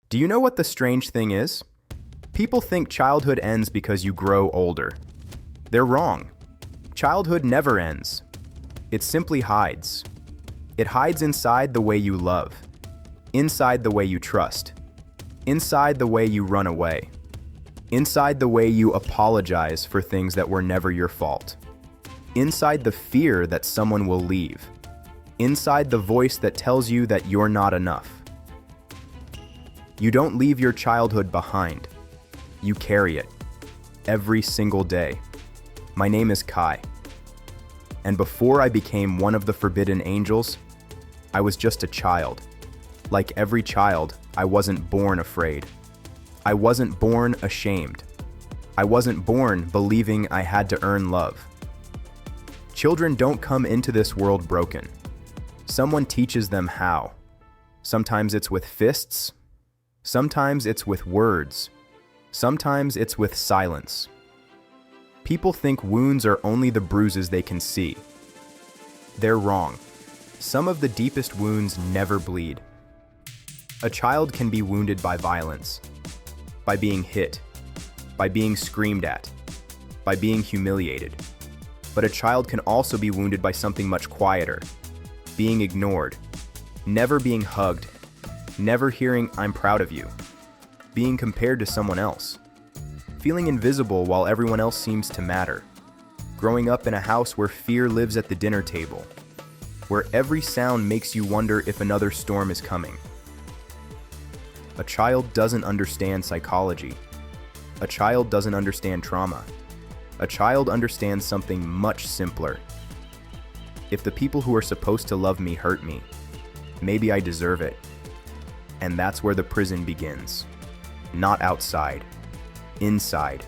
Do you know what the strange thing is? People think childhood ends because you grow older. They're wrong. Childhood never ends. It simply hides. It hides inside the way you love, inside the way you trust, inside the way you run away, inside the way you apologize for things that were never your fault, inside the fear that someone will leave, inside the voice that tells you that you're not enough. You don't leave your childhood behind. You carry it every single day. My name is Kai. And before I became one of the forbidden angels, I was just a child. Like every child, I wasn't born afraid. I wasn't born ashamed. I wasn't born believing I had to earn love. Children don't come into this world broken. Someone teaches them how. Sometimes it's with fists. Sometimes it's with words. Sometimes it's with silence. People think wounds are only the bruises they can see. They're wrong. Some of the deepest wounds never bleed. A child can be wounded by violence, by being hit, by being screamed at, by being humiliated. But a child can also be wounded by something much quieter, being ignored, never being hugged, never hearing "I'm proud of you," being compared to someone else, feeling invisible while everyone else seems to matter, growing up in a house where fear lives at the dinner table, where every sound makes you wonder if another storm is coming. A child doesn't understand psychology. A child doesn't understand trauma. A child understands something much simpler. If the people who are supposed to love me hurt me, maybe I deserve it. And that's where the prison begins. Not outside, inside.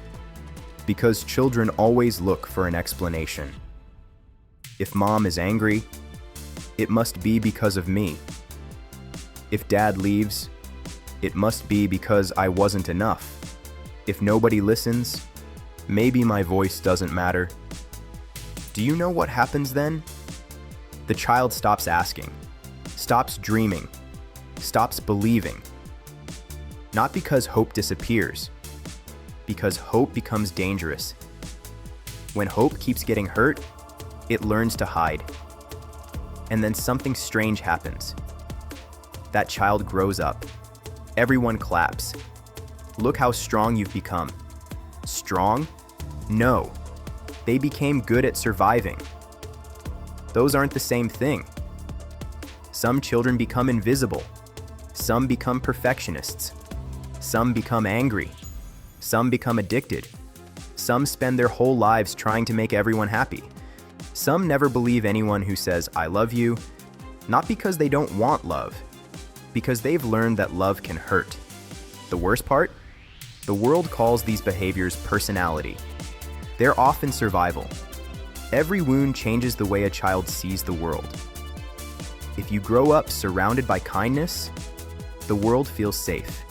Because children always look for an explanation. If mom is angry, it must be because of me. If dad leaves, it must be because I wasn't enough. If nobody listens, maybe my voice doesn't matter. Do you know what happens then? The child stops asking, stops dreaming, stops believing. Not because hope disappears, because hope becomes dangerous. When hope keeps getting hurt, it learns to hide. And then something strange happens. That child grows up. Everyone claps. Look how strong you've become. Strong? No. They became good at surviving. Those aren't the same thing. Some children become invisible. Some become perfectionists. Some become angry. Some become addicted. Some spend their whole lives trying to make everyone happy. Some never believe anyone who says, "I love you," not because they don't want love, because they've learned that love can hurt. The worst part? The world calls these behaviors personality. They're often survival. Every wound changes the way a child sees the world. If you grow up surrounded by kindness, the world feels safe.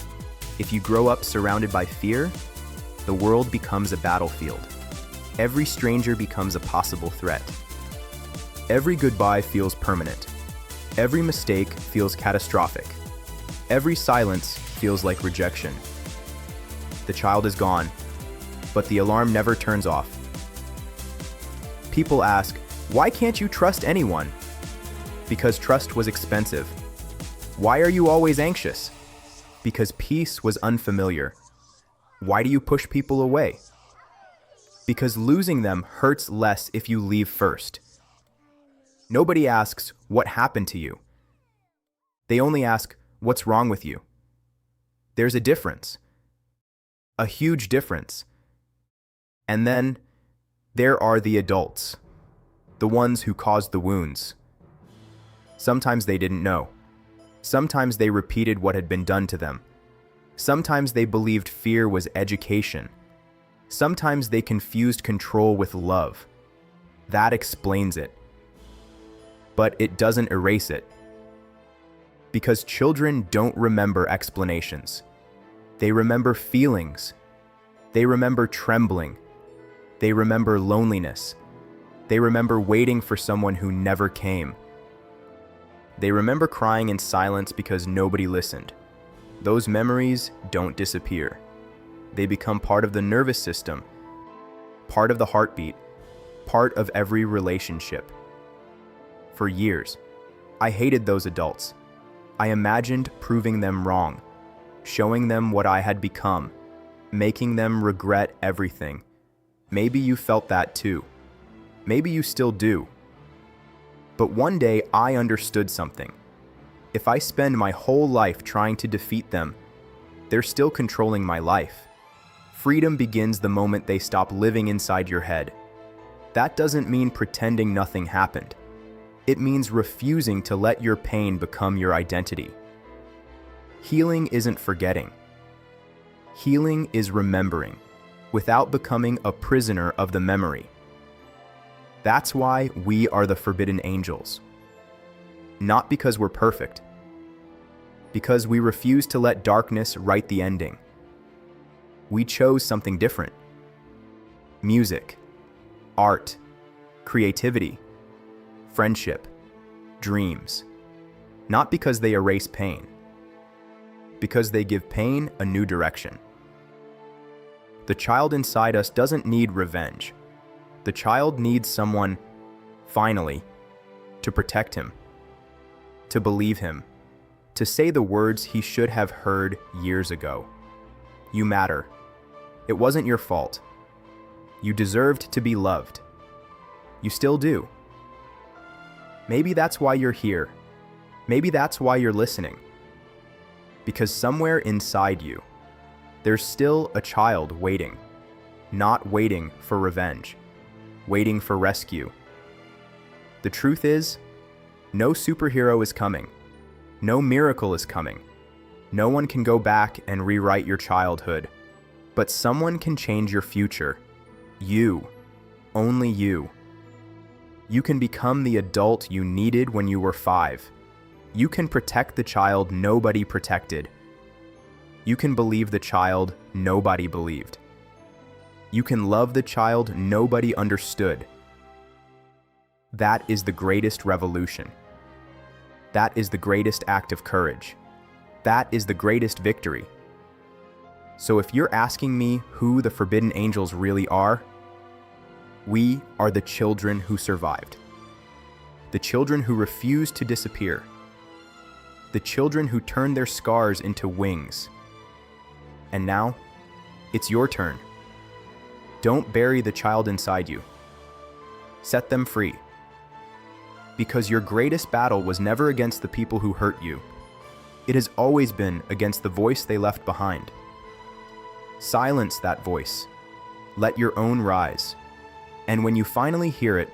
If you grow up surrounded by fear, the world becomes a battlefield. Every stranger becomes a possible threat. Every goodbye feels permanent. Every mistake feels catastrophic. Every silence feels like rejection. The child is gone, but the alarm never turns off. People ask, "Why can't you trust anyone?" Because trust was expensive. Why are you always anxious? Because peace was unfamiliar. Why do you push people away? Because losing them hurts less if you leave first. Nobody asks, "What happened to you?" They only ask, "What's wrong with you?" There's a difference. A huge difference. And then there are the adults, the ones who caused the wounds. Sometimes they didn't know. Sometimes they repeated what had been done to them. Sometimes they believed fear was education. Sometimes they confused control with love. That explains it. But it doesn't erase it. Because children don't remember explanations. They remember feelings. They remember trembling. They remember loneliness. They remember waiting for someone who never came. They remember crying in silence because nobody listened. Those memories don't disappear. They become part of the nervous system, part of the heartbeat, part of every relationship. For years, I hated those adults. I imagined proving them wrong, showing them what I had become, making them regret everything. Maybe you felt that too. Maybe you still do. But one day I understood something. If I spend my whole life trying to defeat them, they're still controlling my life. Freedom begins the moment they stop living inside your head. That doesn't mean pretending nothing happened. It means refusing to let your pain become your identity. Healing isn't forgetting. Healing is remembering, without becoming a prisoner of the memory. That's why we are the forbidden angels. Not because we're perfect, because we refuse to let darkness write the ending. We chose something different. Music, art, creativity, friendship, dreams. Not because they erase pain, because they give pain a new direction. The child inside us doesn't need revenge. The child needs someone, finally, to protect him, to believe him, to say the words he should have heard years ago. You matter. It wasn't your fault. You deserved to be loved. You still do. Maybe that's why you're here. Maybe that's why you're listening. Because somewhere inside you, there's still a child waiting, not waiting for revenge, waiting for rescue. The truth is, no superhero is coming. No miracle is coming. No one can go back and rewrite your childhood. But someone can change your future. You. Only you. You can become the adult you needed when you were 5. You can protect the child nobody protected. You can believe the child nobody believed. You can love the child nobody understood. That is the greatest revolution. That is the greatest act of courage. That is the greatest victory. So if you're asking me who the forbidden angels really are, we are the children who survived. The children who refused to disappear. The children who turned their scars into wings. And now, it's your turn. Don't bury the child inside you. Set them free. Because your greatest battle was never against the people who hurt you. It has always been against the voice they left behind. Silence that voice. Let your own rise. And when you finally hear it,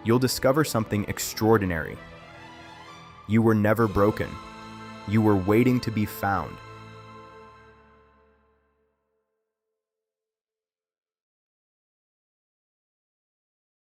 you'll discover something extraordinary. You were never broken. You were waiting to be found.